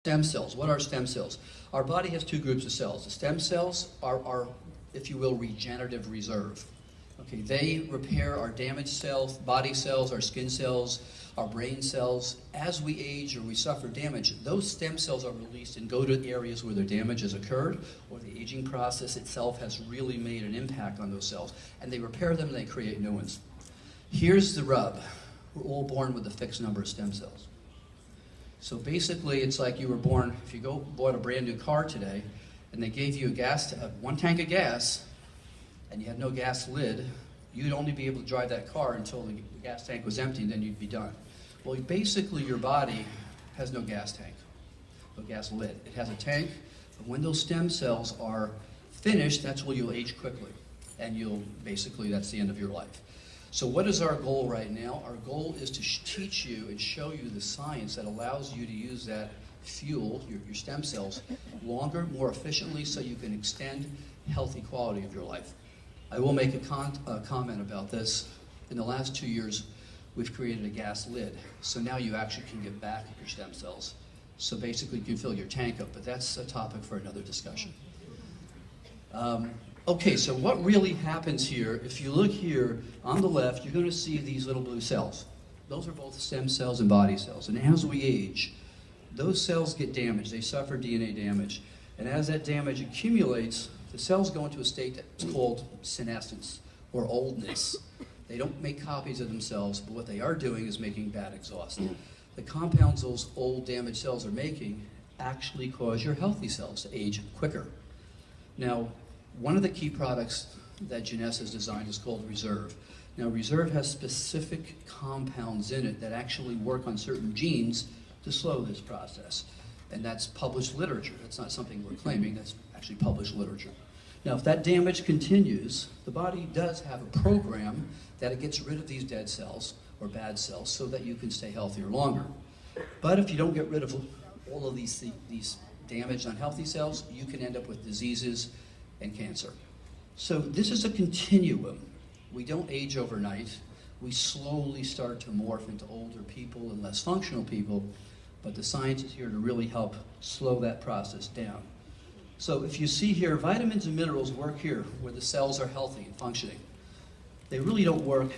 Stem cells. What are stem cells? Our body has two groups of cells. The stem cells are, if you will, regenerative reserve. Okay, they repair our damaged cells, body cells, our skin cells, our brain cells. As we age or we suffer damage, those stem cells are released and go to areas where the damage has occurred or the aging process itself has really made an impact on those cells. And they repair them and they create new ones. Here's the rub. We're all born with a fixed number of stem cells. So basically, it's like you were born, if you bought a brand new car today, and they gave you one tank of gas, and you had no gas lid, you'd only be able to drive that car until the gas tank was empty, and then you'd be done. Well, basically, your body has no gas tank, no gas lid. It has a tank, but when those stem cells are finished, that's when you'll age quickly, and that's the end of your life. So what is our goal right now? Our goal is to teach you and show you the science that allows you to use that fuel, your stem cells, longer, more efficiently, so you can extend healthy quality of your life. I will make a comment about this. In the last 2 years, we've created a gas lid. So now you actually can get back your stem cells. So basically you can fill your tank up, but that's a topic for another discussion. Okay, so what really happens here, if you look here on the left, you're going to see these little blue cells. Those are both stem cells and body cells. And as we age, those cells get damaged. They suffer DNA damage. And as that damage accumulates, the cells go into a state that's called senescence or oldness. They don't make copies of themselves, but what they are doing is making bad exhaust. The compounds those old damaged cells are making actually cause your healthy cells to age quicker. Now, one of the key products that Jeunesse has designed is called Reserve. Now, Reserve has specific compounds in it that actually work on certain genes to slow this process. And that's published literature. That's not something we're claiming, that's actually published literature. Now, if that damage continues, the body does have a program that it gets rid of these dead cells or bad cells so that you can stay healthier longer. But if you don't get rid of all of these damaged, unhealthy cells, you can end up with diseases and cancer. So this is a continuum. We don't age overnight. We slowly start to morph into older people and less functional people, but the science is here to really help slow that process down. So if you see here, vitamins and minerals work here where the cells are healthy and functioning. They really don't work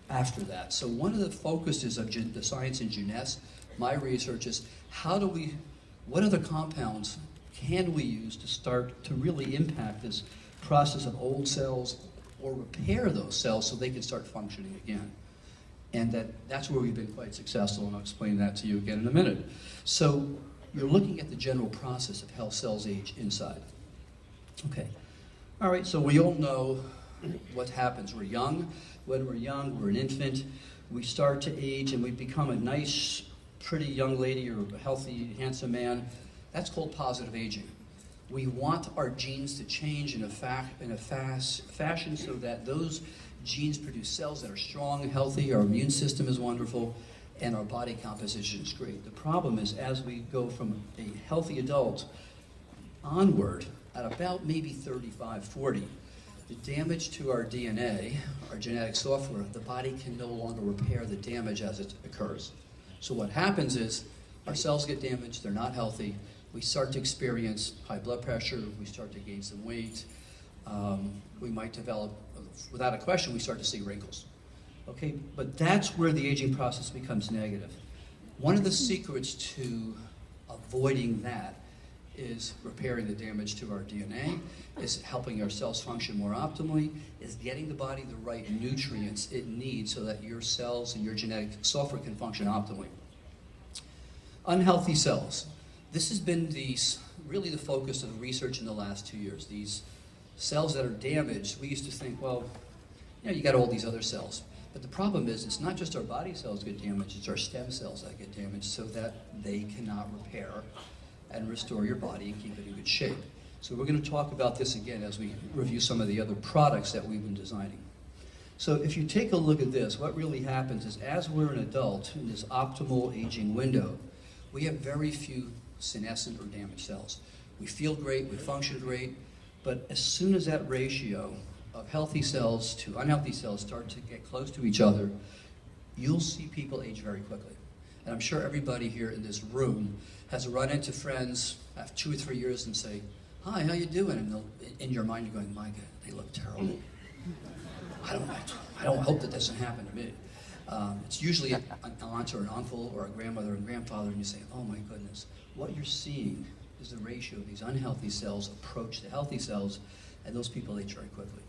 after that. So one of the focuses of the science in Jeunesse, my research is what other compounds can we use to start to really impact this process of old cells or repair those cells so they can start functioning again. And that's where we've been quite successful, and I'll explain that to you again in a minute. So you're looking at the general process of how cells age inside. Okay. All right, so we all know what happens. We're young. When we're young, we're an infant. We start to age and we become a nice, pretty young lady or a healthy, handsome man. That's called positive aging. We want our genes to change in a fast fashion so that those genes produce cells that are strong and healthy, our immune system is wonderful, and our body composition is great. The problem is as we go from a healthy adult onward, at about maybe 35, 40, the damage to our DNA, our genetic software, the body can no longer repair the damage as it occurs. So what happens is our cells get damaged, they're not healthy, we start to experience high blood pressure, we start to gain some weight, we might develop, without a question, we start to see wrinkles. Okay, but that's where the aging process becomes negative. One of the secrets to avoiding that is repairing the damage to our DNA, is helping our cells function more optimally, is getting the body the right nutrients it needs so that your cells and your genetic software can function optimally. Unhealthy cells. This has been really the focus of research in the last 2 years. These cells that are damaged, we used to think, well, you got all these other cells. But the problem is, it's not just our body cells get damaged, it's our stem cells that get damaged so that they cannot repair and restore your body and keep it in good shape. So we're going to talk about this again as we review some of the other products that we've been designing. So if you take a look at this, what really happens is as we're an adult in this optimal aging window, we have very few senescent or damaged cells. We feel great, we function great, but as soon as that ratio of healthy cells to unhealthy cells start to get close to each other, you'll see people age very quickly. And I'm sure everybody here in this room has run into friends after 2 or 3 years and say, "Hi, how you doing?" And in your mind you're going, "My God, they look terrible. I don't hope that doesn't happen to me." It's usually an aunt or an uncle or a grandmother and grandfather, and you say, "Oh my goodness." What you're seeing is the ratio of these unhealthy cells approach the healthy cells, and those people age very quickly.